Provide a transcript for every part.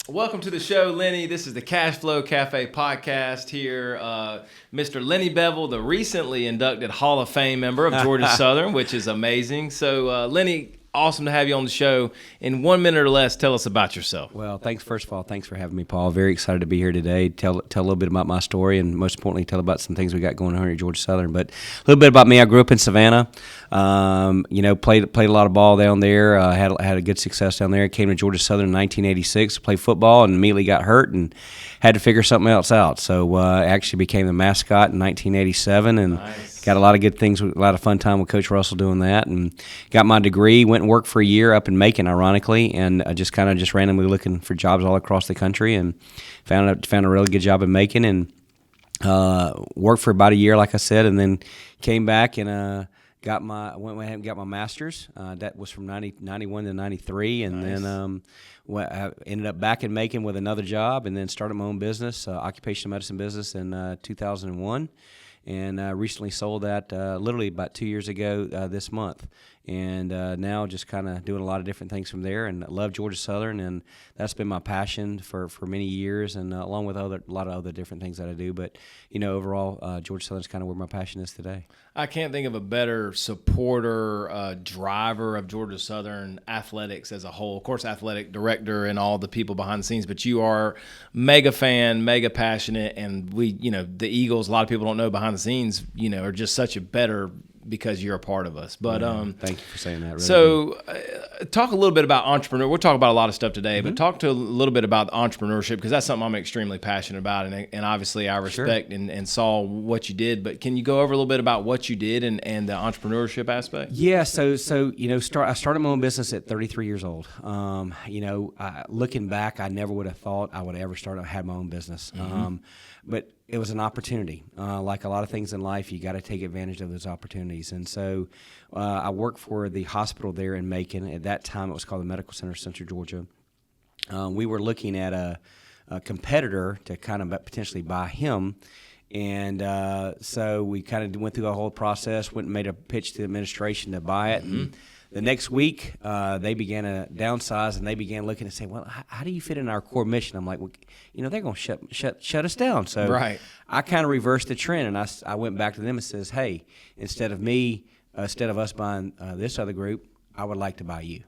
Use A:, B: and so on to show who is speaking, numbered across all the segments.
A: Welcome to the show, Lenny. This is the Cash Flow Cafe podcast here. Mr. Lenny Bevill, the recently inducted Hall of Fame member of Georgia Southern, which is amazing. So, Lenny, awesome to have you on the show. In 1 minute or less, tell us about yourself.
B: Well, first of all, thanks for having me, Paul. Very excited to be here today. Tell a little bit about my story, and most importantly, tell about some things we got going on here at Georgia Southern. But a little bit about me. I grew up in Savannah. Played a lot of ball down there. Had a good success down there. Came to Georgia Southern in 1986. Played football and immediately got hurt and had to figure something else out. So actually became the mascot in 1987 and. Nice. Got a lot of good things, a lot of fun time with Coach Russell doing that, and got my degree. Went and worked for a year up in Macon, ironically, and just randomly looking for jobs all across the country, and found a really good job in Macon, and worked for about a year, like I said, and then came back and went ahead and got my master's. That was from 91 to 93, and nice. Then I ended up back in Macon with another job, and then started my own business, occupational medicine business, in 2001. And recently sold that literally about 2 years ago this month. And now just kind of doing a lot of different things from there. And I love Georgia Southern, and that's been my passion for many years, and along with a lot of other different things that I do. But, overall, Georgia Southern is kind of where my passion is today.
A: I can't think of a better supporter, driver of Georgia Southern athletics as a whole. Of course, athletic director and all the people behind the scenes, but you are mega fan, mega passionate, and the Eagles, a lot of people don't know behind the scenes, are just such a better because you're a part of us. But
B: thank you for saying that. Really.
A: So talk a little bit about entrepreneur. We'll talk about a lot of stuff today, but talk to a little bit about entrepreneurship, because that's something I'm extremely passionate about, and obviously I respect and saw what you did. But can you go over a little bit about what you did and the entrepreneurship aspect?
B: Yeah, so I started my own business at 33 years old. Looking back, I never would have thought I would ever have my own business. But it was an opportunity. Like a lot of things in life, you got to take advantage of those opportunities. And so I worked for the hospital there in Macon. At that time, it was called the Medical Center of Central Georgia. We were looking at a competitor to kind of potentially buy him. And so we kind of went through the whole process, went and made a pitch to the administration to buy it. And the next week, they began to downsize, and they began looking and saying, well, how do you fit in our core mission? I'm like, well, they're going to shut us down. So I kind of reversed the trend, and I went back to them and says, hey, instead of us buying this other group, I would like to buy you.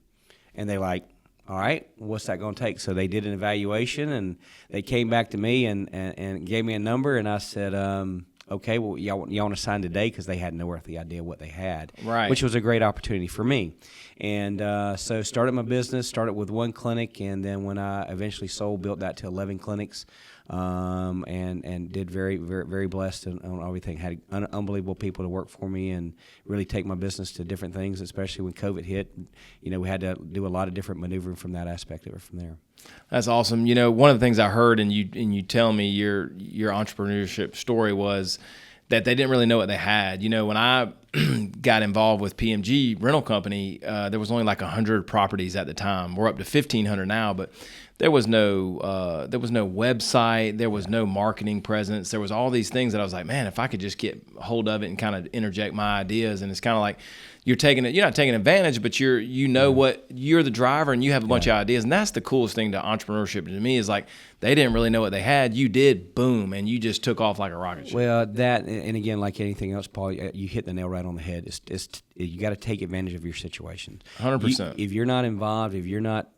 B: And they're like, all right, what's that going to take? So they did an evaluation, and they came back to me and gave me a number, and I said, okay, well, y'all want to sign today, because they had no earthly idea what they had, which was a great opportunity for me. And so started my business, started with one clinic, and then when I eventually sold, built that to 11 clinics, and did very, very, very blessed on everything. Had unbelievable people to work for me and really take my business to different things, especially when COVID hit. We had to do a lot of different maneuvering from that aspect of it from there.
A: That's awesome. One of the things I heard, and you tell me your entrepreneurship story was that they didn't really know what they had. When I got involved with PMG Rental Company, there was only like 100 properties at the time. We're up to 1,500 now, but there was no website, there was no marketing presence, there was all these things that I was like, man, if I could just get hold of it and kind of interject my ideas. And it's kind of like you're not taking advantage, but you're the driver and you have a bunch of ideas. And that's the coolest thing to entrepreneurship to me, is like they didn't really know what they had. You did, boom, and you just took off like a rocket ship.
B: Well, that, and again, like anything else, Paul, you hit the nail right on the head. You got to take advantage of your situation.
A: 100%.
B: If you're not involved, if you're not,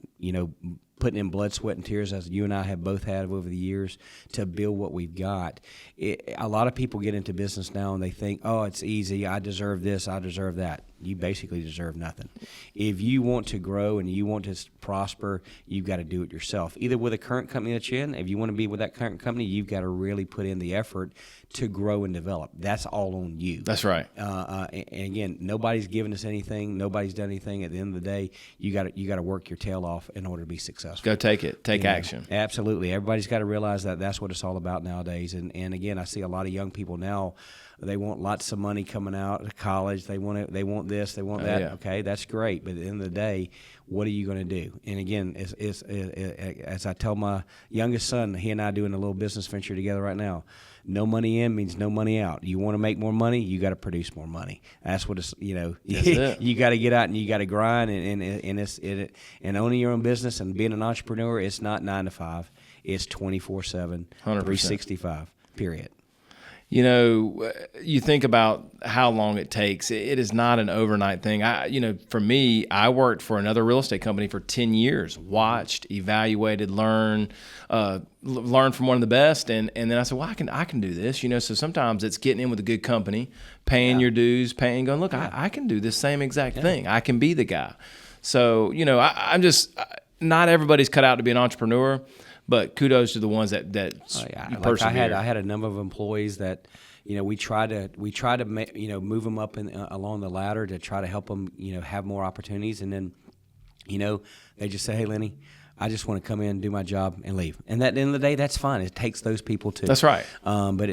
B: putting in blood, sweat, and tears, as you and I have both had over the years, to build what we've got. A lot of people get into business now and they think, oh, it's easy, I deserve this, I deserve that. You basically deserve nothing. If you want to grow and you want to prosper, you've got to do it yourself. Either with a current company that you're in, if you want to be with that current company, you've got to really put in the effort to grow and develop. That's all on you.
A: That's right.
B: And again, nobody's given us anything. Nobody's done anything. At the end of the day, you got to work your tail off in order to be successful.
A: Go take it. Take action.
B: Absolutely. Everybody's got to realize that that's what it's all about nowadays. And again, I see a lot of young people now They want lots of money coming out of college. They want this. They want that.
A: Yeah.
B: Okay, that's great. But at the end of the day, what are you going to do? And again, as I tell my youngest son, he and I are doing a little business venture together right now. No money in means no money out. You want to make more money, you got to produce more money. That's what it's, you got to get out and you got to grind and owning your own business and being an entrepreneur, it's not 9 to 5. It's 24/7, 365, period.
A: You think about how long it takes. It is not an overnight thing. For me, I worked for another real estate company for 10 years, watched, evaluated, learned from one of the best. And then I said, well, I can do this, So sometimes it's getting in with a good company, paying your dues, going, look, I can do this same exact thing. I can be the guy. So, I'm just, not everybody's cut out to be an entrepreneur. But kudos to the ones that persevere.
B: I had a number of employees that, we try to move them up along the ladder to try to help them, have more opportunities. And then, they just say, hey, Lenny, I just want to come in and do my job and leave. And at the end of the day, that's fine. It takes those people too.
A: That's right.
B: But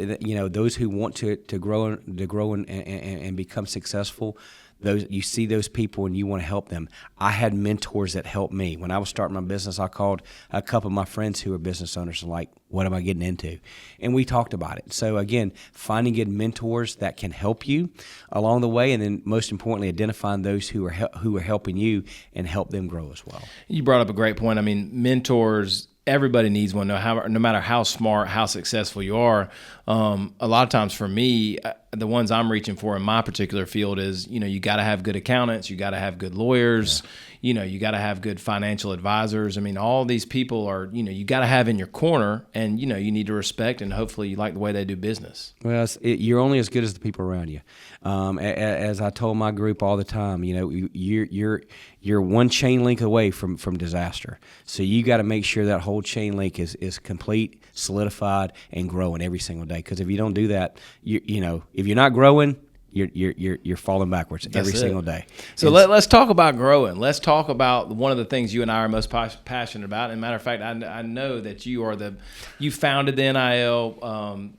B: those who want to grow and become successful, you see those people and you want to help them. I had mentors that helped me. When I was starting my business, I called a couple of my friends who are business owners and like, what am I getting into? And we talked about it. So again, finding good mentors that can help you along the way, and then most importantly, identifying those who are helping you and help them grow as well.
A: You brought up a great point. I mean, mentors, everybody needs one, no matter how smart, how successful you are. A lot of times for me, the ones I'm reaching for in my particular field is, you got to have good accountants, you got to have good lawyers, you got to have good financial advisors. I mean, all these people are, you got to have in your corner, and, you need to respect, and hopefully you like the way they do business.
B: Well, you're only as good as the people around you. As I told my group all the time, you're one chain link away from disaster. So you got to make sure that whole chain link is complete, solidified, and growing every single day. Because if you don't do that, if you're not growing, you're falling backwards every single day.
A: So let's talk about growing. Let's talk about one of the things you and I are most passionate about. And matter of fact, I know that you founded the NIL.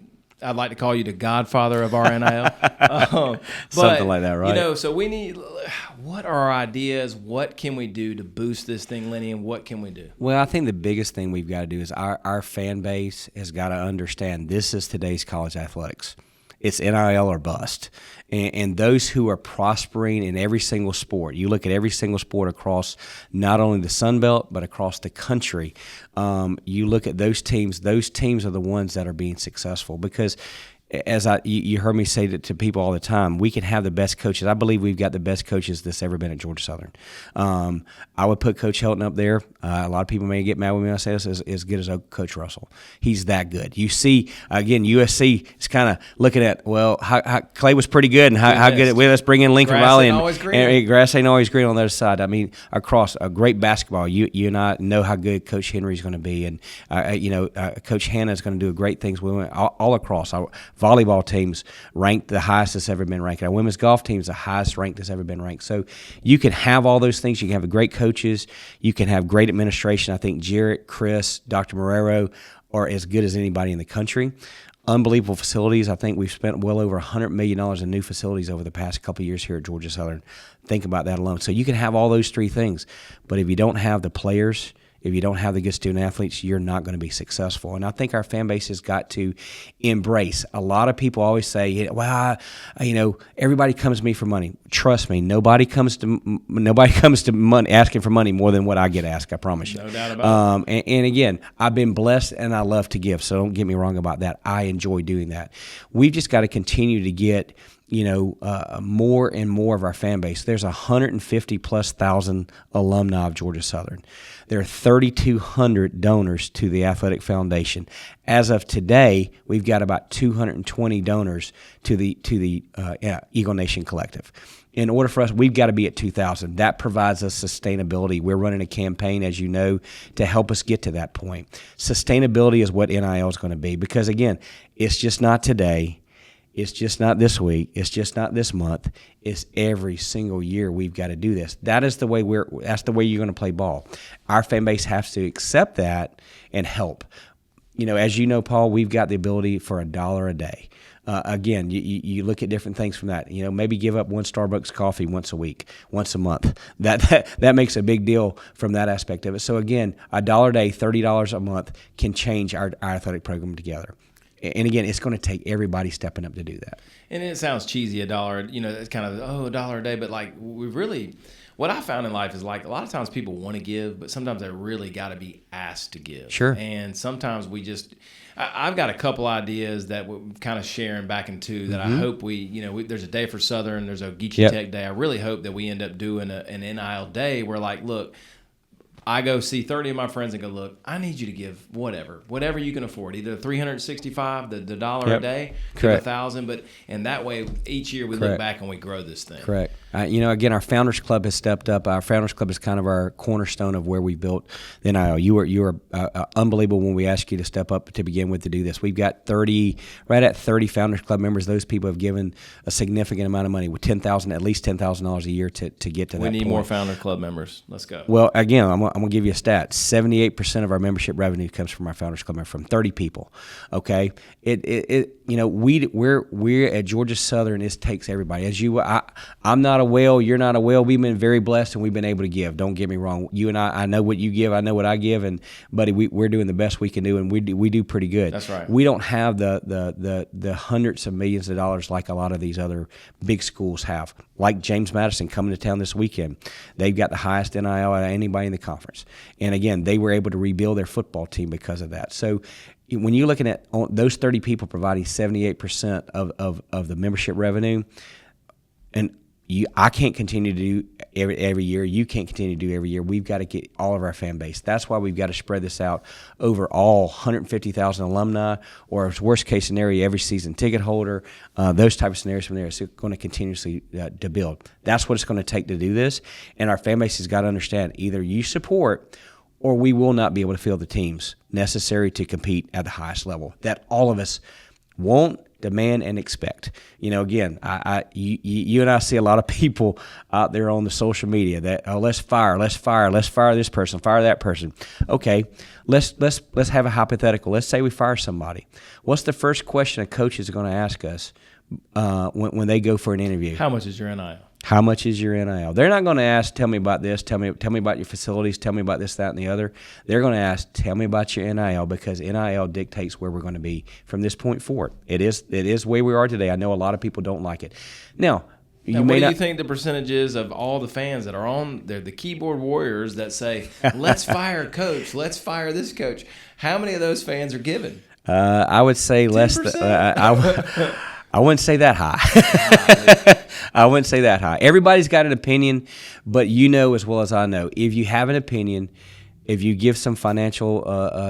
A: I'd like to call you the godfather of our NIL.
B: Something like that, right?
A: So what are our ideas? What can we do to boost this thing, Lenny, and what can we do?
B: Well, I think the biggest thing we've got to do is our fan base has got to understand this is today's college athletics. It's NIL or bust. And those who are prospering in every single sport, you look at every single sport across not only the Sun Belt, but across the country, you look at those teams are the ones that are being successful because as you heard me say to people all the time, we can have the best coaches. I believe we've got the best coaches that's ever been at Georgia Southern. I would put Coach Helton up there. A lot of people may get mad with me when I say this, as good as Coach Russell. He's that good. You see, again, USC is kind of looking at, well, how Clay was pretty good, and how good. Let's bring in Lincoln Riley. And grass ain't always green on the other side. I mean, across a great basketball, you and I know how good Coach Henry's going to be, and Coach Hanna is going to do great things. We went all across. Our volleyball teams ranked the highest it's ever been ranked. Our women's golf team's the highest ranked that's ever been ranked. So you can have all those things. You can have great coaches. You can have great administration. I think Jarrett, Chris, Dr. Marrero are as good as anybody in the country. Unbelievable facilities. I think we've spent well over $100 million in new facilities over the past couple of years here at Georgia Southern. Think about that alone. So you can have all those three things, but if you don't have the players, if you don't have the good student athletes, you're not going to be successful. And I think our fan base has got to embrace. A lot of people always say, "Well, everybody comes to me for money." Trust me, nobody comes to money asking for money more than what I get asked. I promise you.
A: No doubt about it.
B: And again, I've been blessed, and I love to give. So don't get me wrong about that. I enjoy doing that. We've just got to continue to get more and more of our fan base. There's 150,000+ alumni of Georgia Southern. There are 3,200 donors to the Athletic Foundation. As of today, we've got about 220 donors to the Eagle Nation Collective. In order for us, we've got to be at 2,000. That provides us sustainability. We're running a campaign, as you know, to help us get to that point. Sustainability is what NIL is going to be because, again, it's just not today. It's just not this week. It's just not this month. It's every single year we've got to do this. That's the way that's the way you're going to play ball. Our fan base has to accept that and help. As you know, Paul, we've got the ability for $1 a day. Again, you look at different things from that. Maybe give up one Starbucks coffee once a week, once a month. That makes a big deal from that aspect of it. So again, $1 a day, $30 a month can change our athletic program together. And again, it's going to take everybody stepping up to do that.
A: And it sounds cheesy, $1. It's kind of $1 a day, but like we really. What I found in life is like a lot of times people want to give, but sometimes they really got to be asked to give.
B: Sure.
A: And sometimes I've got a couple ideas that we're kind of sharing back into that I hope there's a day for Southern, there's a Geechee Tech day. I really hope that we end up doing an NIL day where like, look, I go see 30 of my friends and go, look, I need you to give whatever you can afford, either $365, the $1 a day, to $1,000, and that way each year we look back and we grow this thing.
B: Correct. Again, our Founders Club has stepped up. Our Founders Club is kind of our cornerstone of where we built the NIL. You were unbelievable when we asked you to step up to begin with to do this. We've got right at 30 Founders Club members. Those people have given a significant amount of money, with at least $10,000 a year to get to that point.
A: We need more Founders Club members. Let's go.
B: Well, again, I'm going to give you a stat. 78% of our membership revenue comes from our Founders Club, from 30 people. Okay, we're at Georgia Southern. It takes everybody. I'm not a whale. You're not a whale. We've been very blessed, and we've been able to give. Don't get me wrong. You and I know what you give. I know what I give, and buddy, we're doing the best we can do, and we do pretty good.
A: That's right.
B: We don't have the hundreds of millions of dollars like a lot of these other big schools have. Like James Madison coming to town this weekend, they've got the highest NIL out of anybody in the conference, and again, they were able to rebuild their football team because of that. So when you're looking at those 30 people providing 78% of the membership revenue, and I can't continue to do every year. You can't continue to do every year. We've got to get all of our fan base. That's why we've got to spread this out over all 150,000 alumni, or worst case scenario, every season ticket holder. Those type of scenarios from there is going to continuously to build. That's what it's going to take to do this. And our fan base has got to understand, either you support, or we will not be able to field the teams necessary to compete at the highest level that all of us want, demand, and expect. Again, you and I see a lot of people out there on the social media that let's fire this person, fire that person. Okay, let's have a hypothetical. Let's say we fire somebody. What's the first question a coach is going to ask us when they go for an interview?
A: How much is your NIL?
B: How much is your NIL? They're not going to ask, tell me about this, tell me about your facilities, tell me about this, that, and the other. They're going to ask, tell me about your NIL, because NIL dictates where we're going to be from this point forward. It is where we are today. I know a lot of people don't like it. Now,
A: what do you think the percentage is of all the fans that are on there, the keyboard warriors that say, let's fire a coach, let's fire this coach? How many of those fans are given?
B: I would say 10%? Less than I wouldn't say that high. I wouldn't say that high. Everybody's got an opinion, but you know as well as I know, if you have an opinion, if you give some financial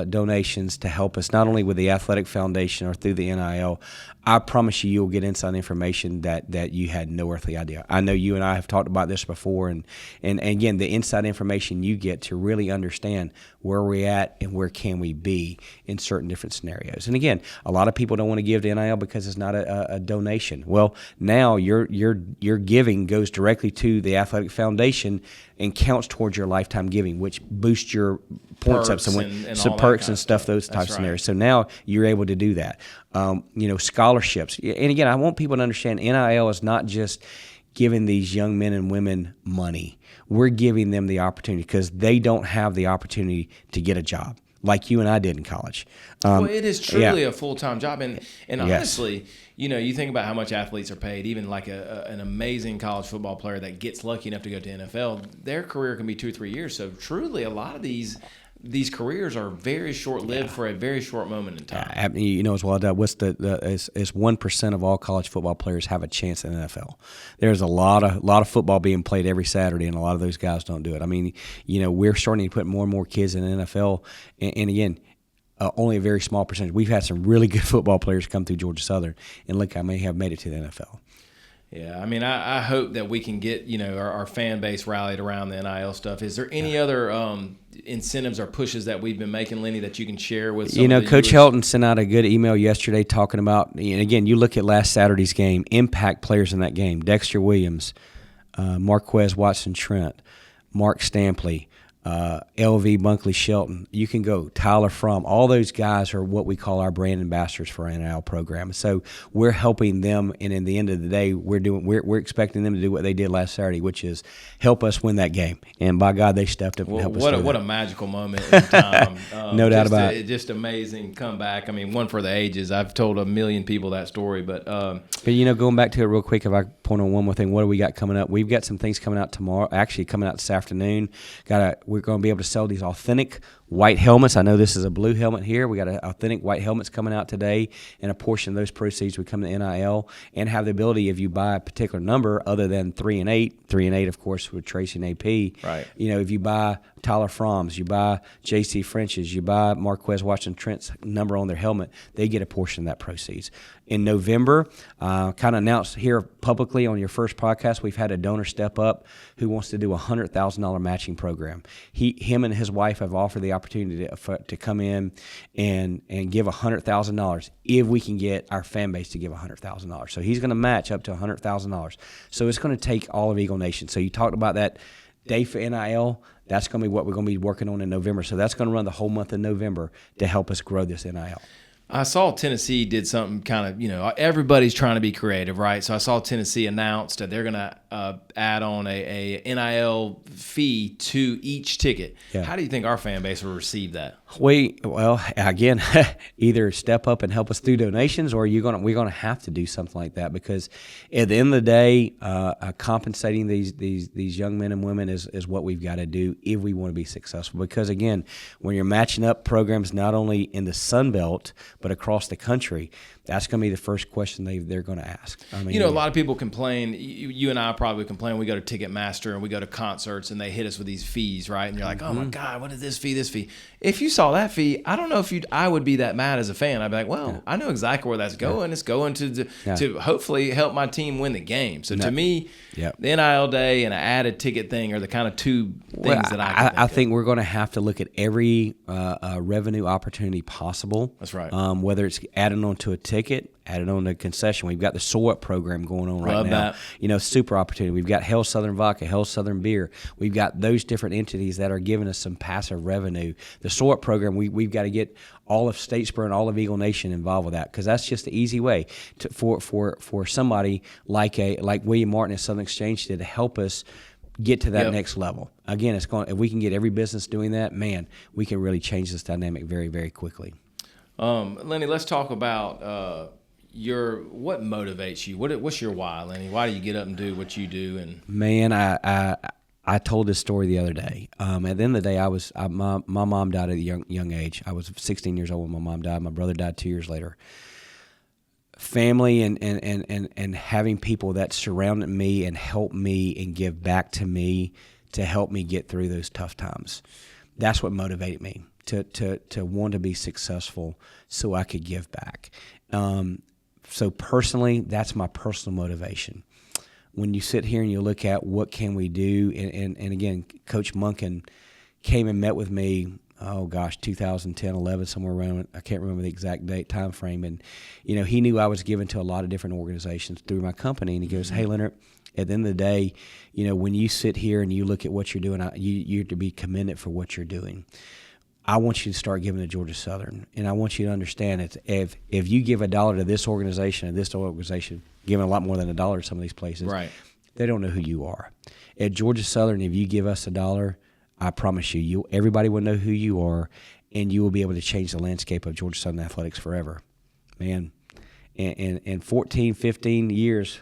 B: donations to help us, not only with the Athletic Foundation or through the NIL, I promise you'll get inside information that you had no earthly idea. I know you and I have talked about this before, and again, the inside information you get to really understand where we're at and where can we be in certain different scenarios. And again, a lot of people don't want to give to NIL because it's not a donation. Well, now your giving goes directly to the Athletic Foundation and counts towards your lifetime giving, which boosts your points up some perks and stuff, those types of scenarios. So now you're able to do that. Scholarships. And again, I want people to understand NIL is not just giving these young men and women money. We're giving them the opportunity because they don't have the opportunity to get a job like you and I did in college.
A: Well, it is truly a full-time job. And honestly, you think about how much athletes are paid, even like an amazing college football player that gets lucky enough to go to NFL, their career can be 2 or 3 years. So truly a lot of these careers are very short-lived for a very short moment in time.
B: As well, what's is 1% of all college football players have a chance in the NFL. There's a lot of football being played every Saturday, and a lot of those guys don't do it. I mean, we're starting to put more and more kids in the NFL, and again, only a very small percentage. We've had some really good football players come through Georgia Southern, and look how many have made it to the NFL.
A: Yeah, I mean, I hope that we can get our fan base rallied around the NIL stuff. Is there any other incentives or pushes that we've been making, Lenny, that you can share with some of the
B: Coach Helton sent out a good email yesterday talking about, and again, you look at last Saturday's game, impact players in that game: Dexter Williams, Marquez Watson-Trent, Mark Stampley, LV, Bunkley, Shelton. You can go Tyler Fromm. All those guys are what we call our brand ambassadors for our NIL program. So we're helping them, and in the end of the day, we're expecting them to do what they did last Saturday, which is help us win that game. And by God, they stepped up and helped us.
A: What a magical moment in time.
B: No doubt about it.
A: Just amazing comeback. I mean, one for the ages. I've told a million people that story, but
B: going back to it real quick, if I point on one more thing, what do we got coming up? We've got some things coming out tomorrow. Actually, coming out this afternoon. We're going to be able to sell these authentic white helmets. I know this is a blue helmet here. We got authentic white helmets coming out today, and a portion of those proceeds would come to NIL, and have the ability, if you buy a particular number other than 3 and 8, of course, with Tracy and AP.
A: Right.
B: If you buy Tyler Fromm's, you buy J.C. French's, you buy Marquez Washington Trent's number on their helmet, they get a portion of that proceeds. In November, kind of announced here publicly on your first podcast, we've had a donor step up who wants to do a $100,000 matching program. Him and his wife have offered the opportunity to come in and give $100,000 if we can get our fan base to give $100,000. So he's going to match up to $100,000. So it's going to take all of Eagle Nation. So you talked about that day for NIL. That's going to be what we're going to be working on in November. So that's going to run the whole month of November to help us grow this NIL.
A: I saw Tennessee did something kind of, everybody's trying to be creative, right? So I saw Tennessee announced that they're going to add on a NIL fee to each ticket. Yeah. How do you think our fan base will receive that?
B: Again, either step up and help us through donations, or we're going to have to do something like that, because at the end of the day, compensating these young men and women is what we've got to do if we want to be successful. Because again, when you're matching up programs not only in the Sun Belt but across the country, that's going to be the first question they're going to ask. I mean,
A: a lot of people complain. You and I probably complain. We go to Ticketmaster and we go to concerts and they hit us with these fees, right? And you're like, oh my God, what is this fee? This fee. If you saw that fee, I don't know if I would be that mad as a fan. I'd be like, well, I know exactly where that's going. Yeah. It's going to hopefully help my team win the game. So to me, the NIL day and an added ticket thing are the kind of two things that I
B: think we're going to have to look at every revenue opportunity possible.
A: That's right.
B: Whether it's adding on to a ticket, added on to a concession. We've got the SOAP program going on right now. That. Super opportunity. We've got Hell Southern Vodka, Hell Southern Beer. We've got those different entities that are giving us some passive revenue. The SOAP program, we've got to get all of Statesboro and all of Eagle Nation involved with that, because that's just the easy way for somebody like William Martin at Southern Exchange did to help us get to that next level. Again, if we can get every business doing that, man, we can really change this dynamic very, very quickly.
A: Lenny, let's talk about what motivates you. What's your why, Lenny? Why do you get up and do what you do? And
B: man, I told this story the other day. At the end of the day, my mom died at a young age. I was 16 years old when my mom died. My brother died 2 years later. Family and having people that surrounded me and helped me and give back to me to help me get through those tough times. That's what motivated me to want to be successful so I could give back. So personally, that's my personal motivation. When you sit here and you look at what can we do, and again, Coach Munkin came and met with me, 2010, 11, somewhere around, I can't remember the exact time frame, and he knew I was given to a lot of different organizations through my company, and he goes, hey, Leonard, at the end of the day, when you sit here and you look at what you're doing, you're to be commended for what you're doing. I want you to start giving to Georgia Southern, and I want you to understand that if you give $1 to this organization and this organization, giving a lot more than $1 to some of these places,
A: right,
B: they don't know who you are. At Georgia Southern, if you give us $1, I promise you, everybody will know who you are, and you will be able to change the landscape of Georgia Southern athletics forever. Man, in 14, 15 years,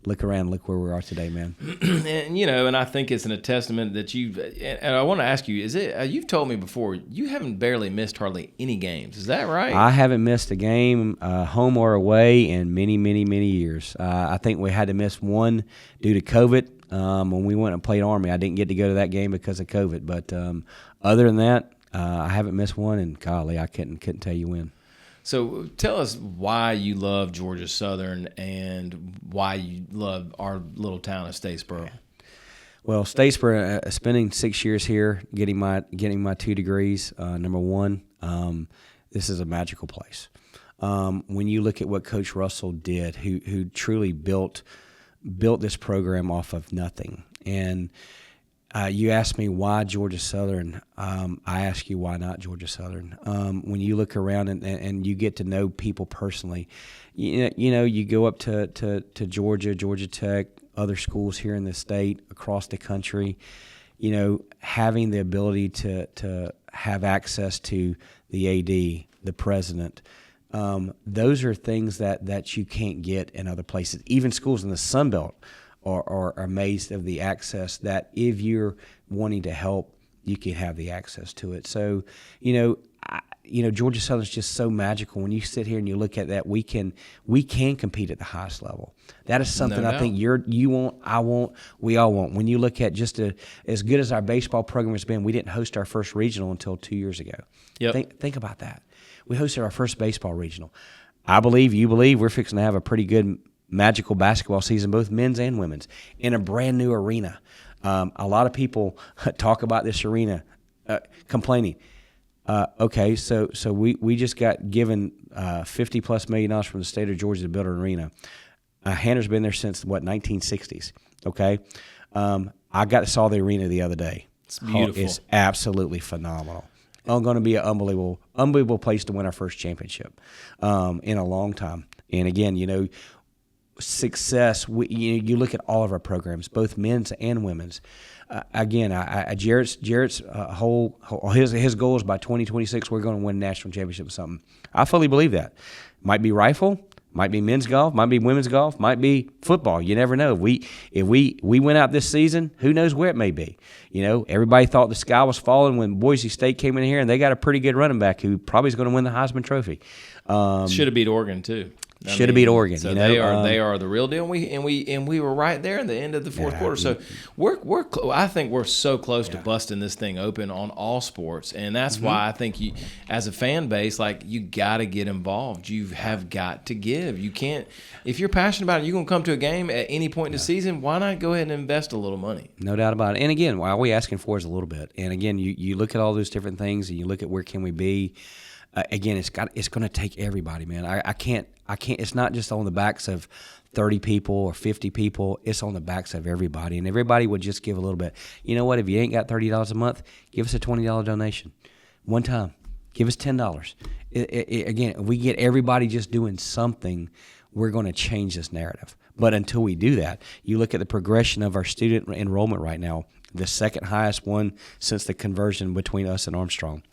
B: look around, look where we are today, man.
A: And I think it's a testament that and I want to ask you, you've told me before, you haven't barely missed hardly any games. Is that right?
B: I haven't missed a game, home or away, in many, many, many years. I think we had to miss one due to COVID. When we went and played Army, I didn't get to go to that game because of COVID. But other than that, I haven't missed one, and golly, I couldn't tell you when.
A: So tell us why you love Georgia Southern and why you love our little town of Statesboro.
B: Well, Statesboro, spending 6 years here, getting my 2 degrees. Number one, this is a magical place. When you look at what Coach Russell did, who truly built this program off of nothing, and You asked me why Georgia Southern. I ask you why not Georgia Southern. When you look around and you get to know people personally, you go up to Georgia Tech, other schools here in the state, across the country. Having the ability to have access to the AD, the president. Those are things that you can't get in other places. Even schools in the Sun Belt are amazed of the access that if you're wanting to help, you can have the access to it. So, Georgia Southern is just so magical. When you sit here and you look at that, we can compete at the highest level. That is something
A: No
B: I
A: doubt.
B: think you want, I want, we all want. When you look at just as good as our baseball program has been, we didn't host our first regional until 2 years ago.
A: Yep.
B: Think about that. We hosted our first baseball regional. I believe, you believe, we're fixing to have a pretty good magical basketball season, both men's and women's, in a brand new arena. A lot of people talk about this arena, complaining. Okay, so we just got given $50+ million from the state of Georgia to build an arena. Hanner's been there since 1960s. Okay, I saw the arena the other day.
A: It's beautiful.
B: It's absolutely phenomenal. Going to be an unbelievable place to win our first championship in a long time. And again, success. You look at all of our programs, both men's and women's. Again, Jarrett's his goal is by 2026 we're going to win a national championship or something. I fully believe that. Might be rifle, might be men's golf, might be women's golf, might be football. You never know. If we win out this season, who knows where it may be. Everybody thought the sky was falling when Boise State came in here, and they got a pretty good running back who probably is going to win the Heisman Trophy.
A: Should have beat Oregon too.
B: Should have beat Oregon.
A: So they are the real deal. And we were right there in the end of the fourth quarter. So I think we're so close to busting this thing open on all sports, and that's why I think you, as a fan base, you got to get involved. You have got to give. You can't, if you're passionate about it, you're going to come to a game at any point in the season. Why not go ahead and invest a little money? No
B: doubt about it. And again, all we asking for is a little bit. And again, you look at all those different things, and you look at where can we be. Again, it's going to take everybody, man. I can't. It's not just on the backs of 30 people or 50 people. It's on the backs of everybody, and everybody would just give a little bit. You know what? If you ain't got $30 a month, give us a $20 donation, one time. Give us $10. Again, if we get everybody just doing something, we're going to change this narrative. But until we do that, you look at the progression of our student enrollment right now, the second highest one since the conversion between us and Armstrong.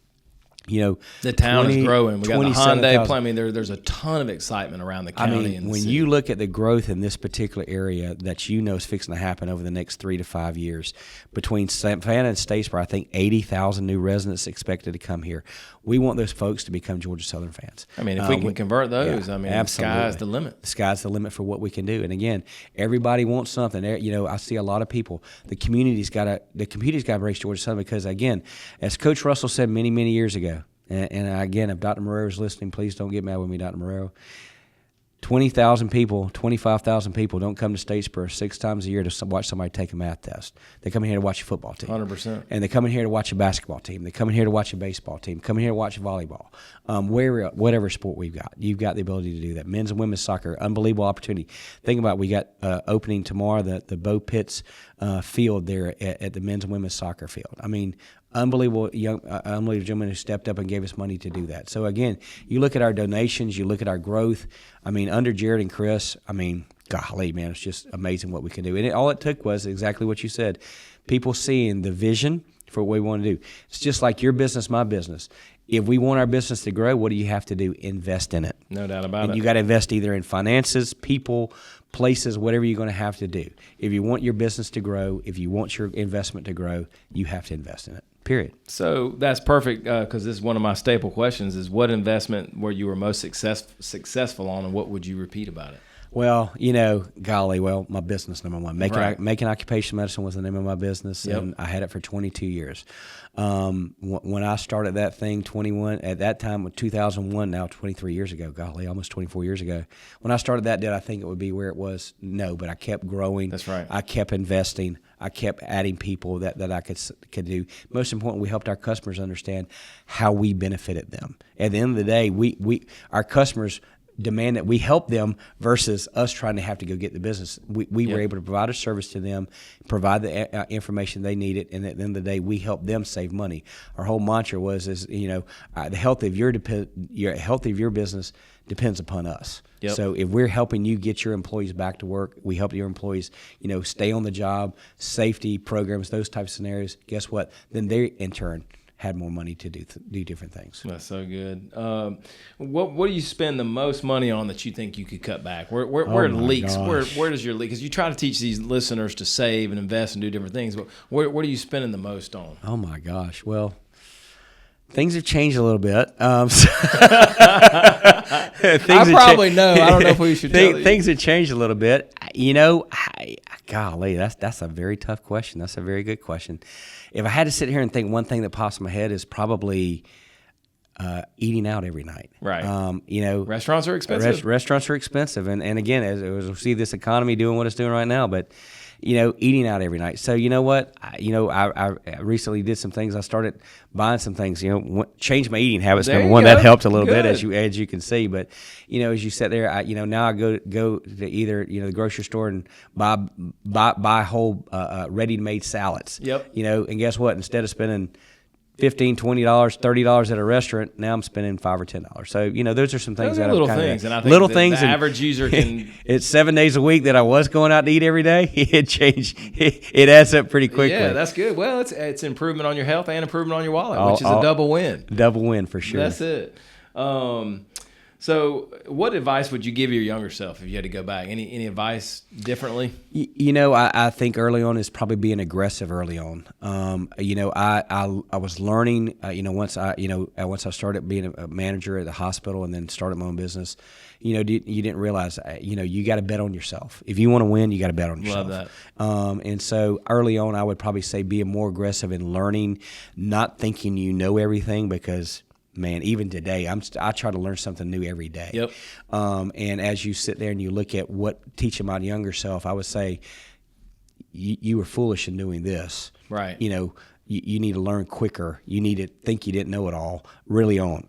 A: The town is growing. We got the Hyundai plant. There's a ton of excitement around the county. And
B: when you look at the growth in this particular area that is fixing to happen over the next 3 to 5 years, between Savannah and Statesboro, I think 80,000 new residents expected to come here. We want those folks to become Georgia Southern fans.
A: If we can convert those,
B: absolutely.
A: The sky's the limit.
B: The sky's the limit for what we can do. And again, everybody wants something. I see a lot of people. The community's got to embrace Georgia Southern because, again, as Coach Russell said many, many years ago, and again, if Dr. Marrero is listening, please don't get mad with me, Dr. Marrero. 20,000 people, 25,000 people don't come to Statesboro 6 times a year to watch somebody take a math test. They come in here to watch a football team.
A: 100%.
B: And they come in here to watch a basketball team. They come in here to watch a baseball team. Come in here to watch volleyball. Whatever sport we've got. You've got the ability to do that. Men's and women's soccer, unbelievable opportunity. Think about it, we got opening tomorrow, the Bo Pitts field there at the men's and women's soccer field. Unbelievable gentlemen who stepped up and gave us money to do that. So again, you look at our donations, you look at our growth. Under Jared and Chris, golly, man, it's just amazing what we can do. And all it took was exactly what you said. People seeing the vision for what we want to do. It's just like your business, my business. If we want our business to grow, what do you have to do? Invest in it.
A: No doubt about it.
B: And you got to invest either in finances, people, places, whatever you're going to have to do. If you want your business to grow, if you want your investment to grow, you have to invest in it. Period.
A: So that's perfect because this is one of my staple questions is what investment were you were most successful on and what would you repeat about it?
B: Well, my business, number one. Making Occupational Medicine was the name of my business, and I had it for 22 years. When I started that thing, 2001, now 23 years ago, golly, almost 24 years ago. When I started that, did I think it would be where it was? No, but I kept growing.
A: That's right.
B: I kept investing. I kept adding people that I could do. Most important, we helped our customers understand how we benefited them. At the end of the day, our customers demand that we help them versus us trying to have to go get the business. We were able to provide a service to them, provide the information they needed, and at the end of the day, we helped them save money. Our whole mantra was, the health of your business depends upon us.
A: Yep.
B: So if we're helping you get your employees back to work, we help your employees, stay on the job, safety programs, those types of scenarios. Guess what? Then they in turn had more money to do different things.
A: That's so good. What do you spend the most money on that you think you could cut back? Where it leaks? Where does your leak? Because you try to teach these listeners to save and invest and do different things, but where are you spending the most on?
B: Oh my gosh! Well, things have changed a little bit.
A: I probably know. I don't know if we should tell you.
B: Things have changed a little bit. Golly, that's a very tough question. That's a very good question. If I had to sit here and think, one thing that pops in my head is probably eating out every night.
A: Right. Restaurants are expensive.
B: Restaurants are expensive, and again, as we see this economy doing what it's doing right now, but eating out every night. So you know what? I recently did some things. I started buying some things. Changed my eating habits. Number one, that helped a little bit, as you can see. But as you sit there, now I go to either the grocery store and buy whole ready-made salads.
A: Yep.
B: And guess what? Instead of spending $15, $20, $30 at a restaurant, now I'm spending $5 or $10. So those are some things that
A: little
B: I've
A: things, and I think
B: little
A: the
B: things.
A: average user can.
B: It's 7 days a week that I was going out to eat every day. It changed. It adds up pretty quickly.
A: Yeah, that's good. Well, it's improvement on your health and improvement on your wallet, which is a double win.
B: Double win for sure.
A: That's it. So, what advice would you give your younger self if you had to go back? Any advice differently?
B: I think early on is probably being aggressive early on. I was learning. Once I started being a manager at the hospital and then started my own business. You didn't realize. You got to bet on yourself. If you want to win, you got to bet on yourself.
A: Love that.
B: And so early on, I would probably say be more aggressive in learning, not thinking you know everything, because man, even today, I try to learn something new every day.
A: Yep.
B: And as you sit there and you look at teaching my younger self, I would say, you were foolish in doing this.
A: Right.
B: You need to learn quicker. You need to think you didn't know it all early on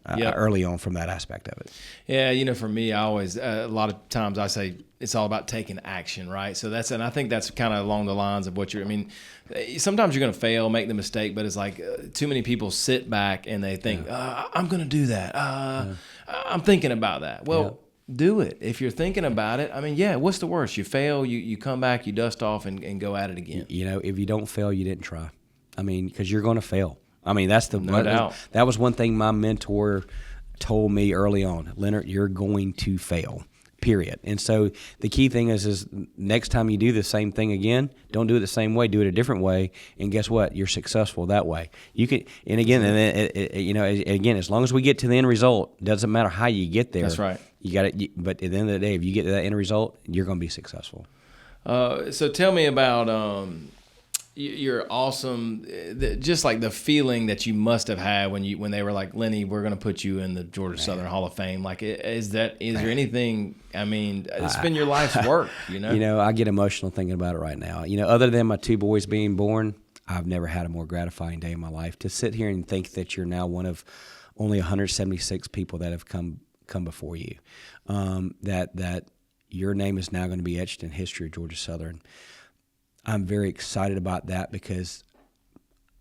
B: from that aspect of it.
A: Yeah, for me, I always a lot of times I say it's all about taking action, right? So and I think that's kind of along the lines of what sometimes you're going to fail, make the mistake, but it's like too many people sit back and they think, I'm going to do that. I'm thinking about that. Well, do it. If you're thinking about it, what's the worst? You fail, you come back, you dust off and go at it again.
B: If you don't fail, you didn't try. Because you're going to fail. That's
A: no doubt.
B: That was one thing my mentor told me early on. Leonard, you're going to fail, period. And so the key thing is next time you do the same thing again, don't do it the same way. Do it a different way. And guess what? You're successful that way. You can. And again, as long as we get to the end result, doesn't matter how you get there.
A: That's right.
B: You got it. But at the end of the day, if you get to that end result, you're going to be successful.
A: So tell me about. You're awesome. Just like the feeling that you must have had when they were like, Lenny, we're going to put you in the Georgia Southern Hall of Fame. Like, is there anything? It's been your life's work.
B: I get emotional thinking about it right now. Other than my two boys being born, I've never had a more gratifying day in my life. To sit here and think that you're now one of only 176 people that have come before you, that your name is now going to be etched in history of Georgia Southern. I'm very excited about that because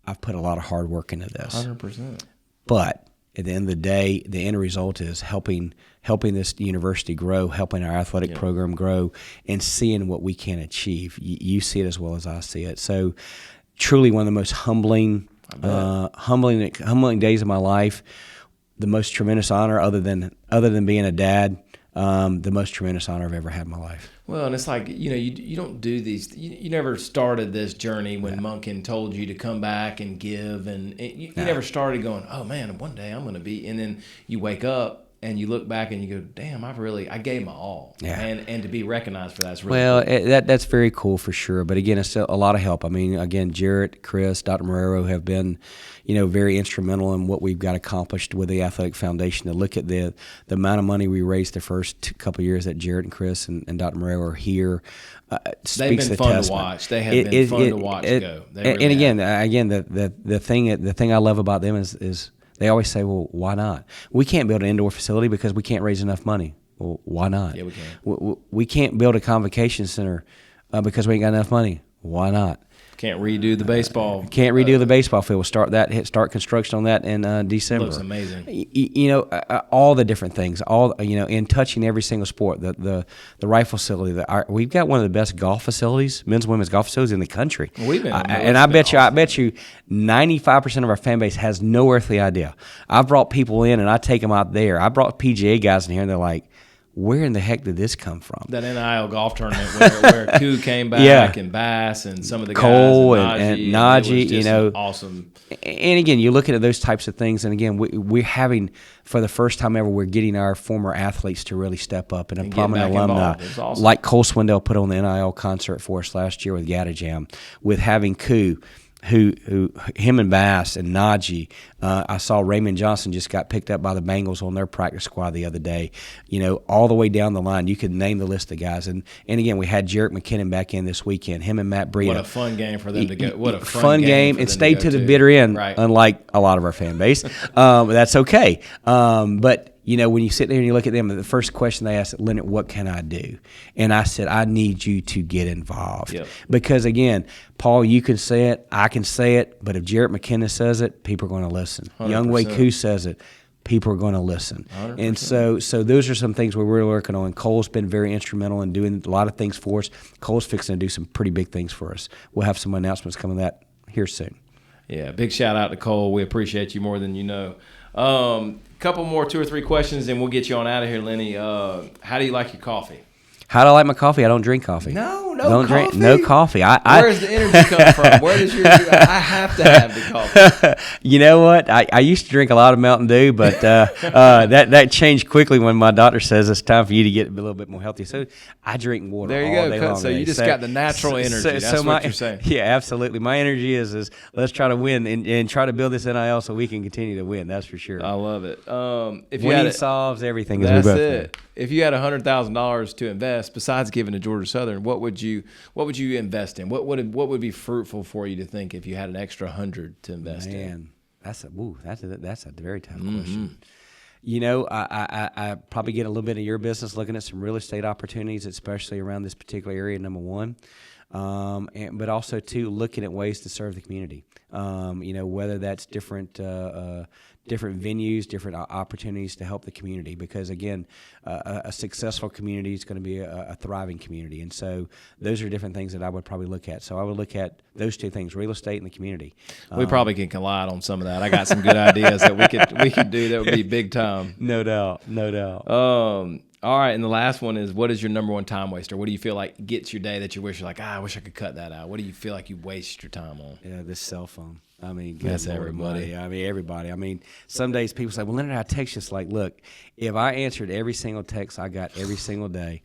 B: I've put a lot of hard work into this.
A: 100%.
B: But at the end of the day, the end result is helping this university grow, helping our athletic program grow, and seeing what we can achieve. You see it as well as I see it. So truly one of the most humbling days of my life, the most tremendous honor other than being a dad, the most tremendous honor I've ever had in my life.
A: Well, and it's like, you don't do these. You never started this journey when Monken told you to come back and give, and you never started going, oh man, one day I'm going to be. And then you wake up and you look back and you go, damn, I gave my all.
B: Yeah.
A: And to be recognized for that is really cool.
B: That's very cool for sure. But again, it's still a lot of help. Again, Jarrett, Chris, Dr. Marrero have been, very instrumental in what we've got accomplished with the Athletic Foundation. To look at the amount of money we raised the first couple of years that Jarrett and Chris and Dr. Marrero are here,
A: they've been fun to watch. They have been fun to watch go.
B: And again, the thing I love about them is they always say, well, why not? We can't build an indoor facility because we can't raise enough money. Well, why not?
A: Yeah, we can.
B: We can't build a convocation center because we ain't got enough money. Why not?
A: Can't redo the baseball.
B: Can't redo the baseball field. We'll start construction on that in December.
A: Looks amazing.
B: All the different things. In touching every single sport. The rifle facility. We've got one of the best golf facilities, men's and women's golf facilities in the country.
A: Well, we've been,
B: I bet you, 95% of our fan base has no earthly idea. I've brought people in and I take them out there. I brought PGA guys in here and they're like, where in the heck did this come from?
A: That NIL golf tournament where Koo came back and Bass and some of the
B: Cole
A: guys
B: and Najee,
A: awesome.
B: And again, you look at those types of things, and again, we're having, for the first time ever, we're getting our former athletes to really step up, and prominent alumni
A: awesome.
B: like Cole Swindell put on the NIL concert for us last year with Gata Jam, with having Koo. Who him and Bass and Najee. I saw Raymond Johnson just got picked up by the Bengals on their practice squad the other day. All the way down the line, you could name the list of guys. And again, we had Jarek McKinnon back in this weekend. Him and Matt Breida.
A: What a fun game for them to go. What a
B: fun game, and stayed to the bitter end.
A: Right.
B: Unlike a lot of our fan base, that's okay. But when you sit there and you look at them, the first question they asked, Leonard, what can I do? And I said, I need you to get involved.
A: Yep.
B: Because, again, Paul, you can say it, I can say it, but if Jarrett McKenna says it, people are going to listen.
A: 100%.
B: Young Wei Koo says it, people are going to listen.
A: 100%.
B: And so those are some things we're really working on. Cole's been very instrumental in doing a lot of things for us. Cole's fixing to do some pretty big things for us. We'll have some announcements coming that here soon.
A: Yeah, big shout out to Cole. We appreciate you more than you know. Couple more 2 or 3 questions, and we'll get you on out of here, Lenny. How do you like your coffee?
B: How do I like my coffee? I don't drink coffee.
A: No
B: don't
A: coffee?
B: Drink, no coffee.
A: Where does the energy come from? Where does I have to have the coffee.
B: You know what? I used to drink a lot of Mountain Dew, but that changed quickly when my doctor says it's time for you to get a little bit more healthy. So I drink water.
A: There you
B: all
A: go.
B: day long.
A: So you just got the natural energy. That's what you're saying.
B: Yeah, absolutely. My energy is let's try to win and try to build this NIL so we can continue to win. That's for sure.
A: I love it. If
B: winning solves everything.
A: That's it. If you had $100,000 to invest, besides giving to Georgia Southern, what would you invest in? What would be fruitful for you to think if you had an extra $100 to invest in?
B: Man, that's a very tough question. I probably get a little bit of your business looking at some real estate opportunities, especially around this particular area. Number one. But also too looking at ways to serve the community. Whether that's different venues, different opportunities to help the community. Because again, a successful community is going to be a thriving community, and so those are different things that I would probably look at. So I would look at those two things: real estate and the community.
A: We probably can collide on some of that. I got some good ideas that we could do that would be big time.
B: No doubt.
A: All right, and the last one is, what is your number one time waster? What do you feel like gets your day that you wish you're like, I wish I could cut that out? What do you feel like you waste your time on?
B: Yeah, this cell phone. I mean,
A: that's everybody.
B: Everybody. I mean, some days people say, well, Leonard, I text you. It's like, look, if I answered every single text I got every single day,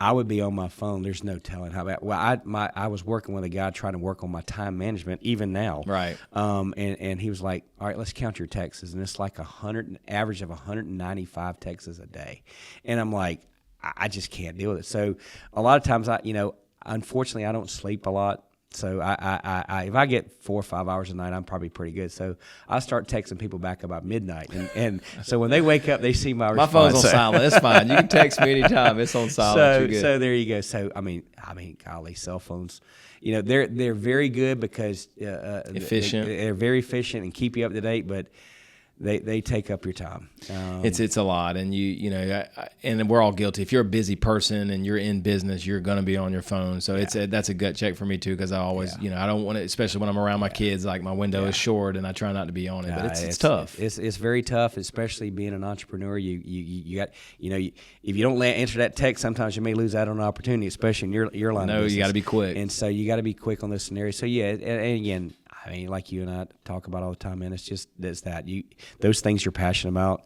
B: I would be on my phone. There's no telling how bad. Well, I was working with a guy trying to work on my time management, even now.
A: Right.
B: And he was like, all right, let's count your texts. And it's like average of 195 texts a day. And I'm like, I just can't deal with it. So a lot of times unfortunately I don't sleep a lot. So I if I get 4 or 5 hours a night, I'm probably pretty good. So I start texting people back about midnight, and so when they wake up, they see my response.
A: My phone's on silent. It's fine. You can text me anytime. It's on silent.
B: So there you go. So I mean, golly, cell phones. They're very good because
A: efficient.
B: They're very efficient and keep you up to date, but they take up your time.
A: It's a lot, and and we're all guilty. If you're a busy person and you're in business, you're going to be on your phone. So that's a gut check for me too, because I always, I don't want to, especially when I'm around my kids. Like my window is short, and I try not to be on it. But it's tough.
B: It's very tough, especially being an entrepreneur. You got if you don't answer that text, sometimes you may lose out on an opportunity, especially in your line of business.
A: You got to be quick,
B: and so you got to be quick on those scenarios. So and again. I mean, like you and I talk about all the time, man, it's those things you're passionate about,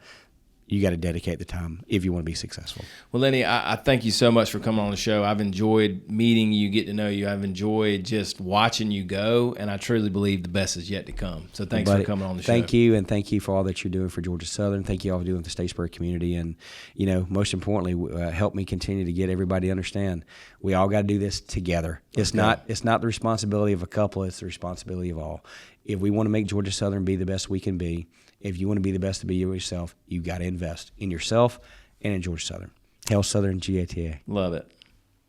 B: you got to dedicate the time if you want to be successful.
A: Well, Lenny, I thank you so much for coming on the show. I've enjoyed meeting you, get to know you. I've enjoyed just watching you go, and I truly believe the best is yet to come. So thanks for coming on the show.
B: Thank you, and thank you for all that you're doing for Georgia Southern. Thank you all for doing with the Statesboro community, and most importantly, help me continue to get everybody to understand we all got to do this together. It's not the responsibility of a couple; it's the responsibility of all. If we want to make Georgia Southern be the best we can be, if you want to be the best to be yourself, you got to invest in yourself and in Georgia Southern. Hail Southern GATA.
A: Love it.